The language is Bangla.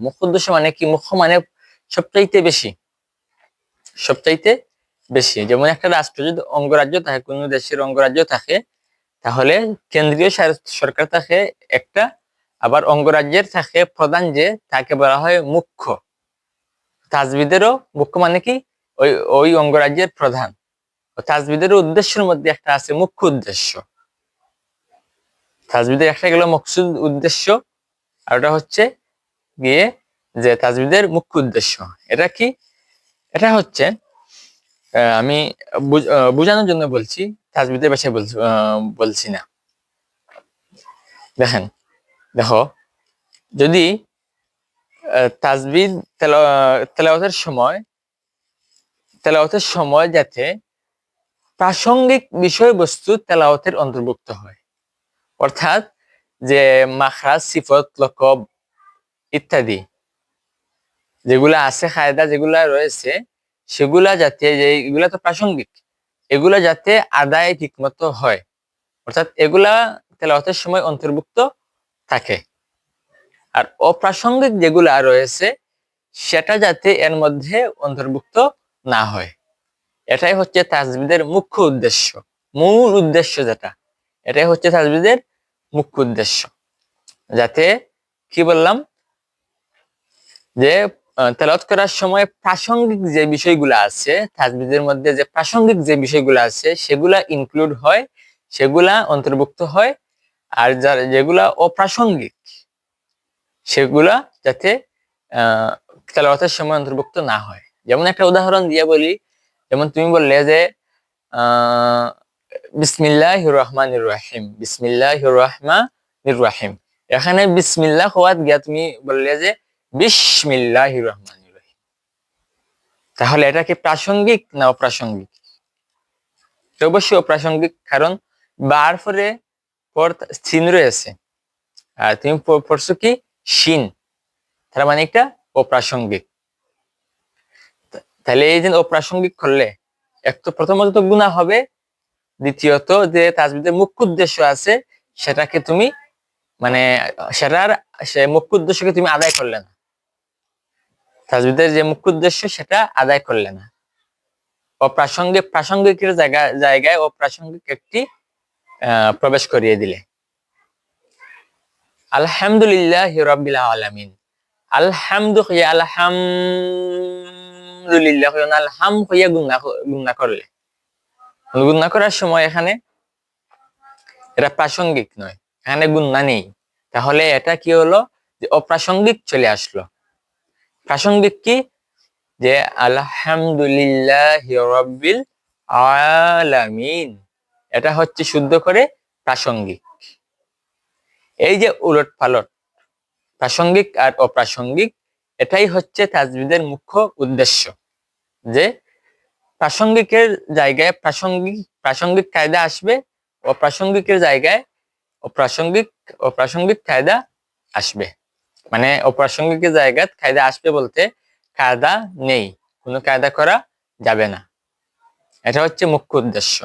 মুখ্য উদ্দেশ্য মানে কি? মুখ্য মানে সবচাইতে বেশি, সবচাইতে বেশি। যেমন একটা রাষ্ট্র যদি অঙ্গরাজ্য থাকে, কোন দেশের অঙ্গরাজ্য থাকে, তাহলে কেন্দ্রীয় সরকার থাকে একটা, আবার অঙ্গরাজ্যের থাকে প্রধান, যে তাকে বলা হয় মুখ্য। তাজবিদেরও মুখ্য মানে কি? ওই ওই অঙ্গরাজ্যের প্রধান। তাজবিদের উদ্দেশ্যের মধ্যে একটা আছে মুখ্য উদ্দেশ্য। তাজবিদের একটা গেল মকসুদ উদ্দেশ্য, আর ওটা হচ্ছে গিয়ে যে তাজবিদের মুখ্য উদ্দেশ্য। এটা কি? এটা হচ্ছে আমি বোঝানোর জন্য বলছি, তাজবিদের ভাষায় বলছি না। দেখো, যদি তাজবিদ তেলাওয়াতের সময় যাতে প্রাসঙ্গিক বিষয়বস্তু তেলাওয়াতের অন্তর্ভুক্ত হয়, অর্থাৎ যে মাখরাজ, সিফত, লকব ইত্যাদি যেগুলা আছে, কায়দা যেগুলা রয়েছে, সেগুলা যাতে, এগুলা তো প্রাসঙ্গিক, এগুলা যাতে আদায় ঠিকমতো হয়, অর্থাৎ এগুলা তেলাওয়াতের সময় অন্তর্ভুক্ত থাকে। আর অপ্রাসঙ্গিক যেগুলা রয়েছে সেটা যাতে এর মধ্যে অন্তর্ভুক্ত না হয়। এটাই হচ্ছে তাজবিদের মুখ্য উদ্দেশ্য, মূল উদ্দেশ্য যেটা, এটাই হচ্ছে তাজবিদের মুখ্য উদ্দেশ্য। যাতে কি বললাম, যে তেলাওয়াত করার সময় প্রাসঙ্গিক যে বিষয়গুলো আছে, তাজবিদের মধ্যে যে প্রাসঙ্গিক যে বিষয়গুলো আছে সেগুলা ইনক্লুড হয়, সেগুলা অন্তর্ভুক্ত হয়। আর যেগুলা অপ্রাসঙ্গিক সেগুলা যাতে তেলাওয়াতের সময় অন্তর্ভুক্ত না হয়। যেমন একটা উদাহরণ দিয়ে বলি, যেমন তুমি বললে যে বিসমিল্লাহির রহমানির রহিম, বিসমিল্লাহির রহমানির রহিম, এখানে বিসমিল্লাহ হওয়াত গিয়া তুমি বললে যে বিসমিল্লাহির রহমানির রহিম। তাহলে এটা কি প্রাসঙ্গিক না অপ্রাসঙ্গিক? অবশ্যই অপ্রাসঙ্গিক, কারণ বার পরে পর সিন রয়েছে, আর তুমি পড়ছো কি শিন, তার মানে এটা অপ্রাসঙ্গিক। তাহলে এই যে অপ্রাসঙ্গিক করলে এক তো প্রথমত তো গুনাহ হবে, দ্বিতীয়ত যে তাজবিদের মুখ্য উদ্দেশ্য আছে সেটাকে তুমি মানে সে মুখ্য উদ্দেশ্যকে তুমি আদায় করলে না, তাজবিদের যে মুখ্য উদ্দেশ্য সেটা আদায় করলে না। প্রাসঙ্গিকের জায়গায় অপ্রাসঙ্গিক একটি প্রবেশ করিয়ে দিলে। আলহামদুলিল্লাহ রাব্বিল আলামিন, আলহামদুলিল্লাহ আলহাম হইয়া গুণা করলে, গুণা করার সময় এখানে এটা প্রাসঙ্গিক নয়, এখানে গুণা নেই। তাহলে এটা কি হলো? যে অপ্রাসঙ্গিক চলে আসলো। প্রাসঙ্গিক কি? যে আলহামদুলিল্লাহ রাব্বিল আলামিন, এটা হচ্ছে শুদ্ধ করে প্রাসঙ্গিক। এই যে উলট পালট প্রাসঙ্গিক আর অপ্রাসঙ্গিক, এটাই হচ্ছে তাজবিদের মুখ্য উদ্দেশ্য। যে প্রাসঙ্গিকের জায়গায় প্রাসঙ্গিক কায়দা আসবে, অপ্রাসঙ্গিকের জায়গায় অপ্রাসঙ্গিক কায়দা আসবে। মানে অপ্রাসঙ্গিকের জায়গায় কায়দা আসবে বলতে কায়দা নেই, কোনো কায়দা করা যাবে না, এটা হচ্ছে মুখ্য উদ্দেশ্য।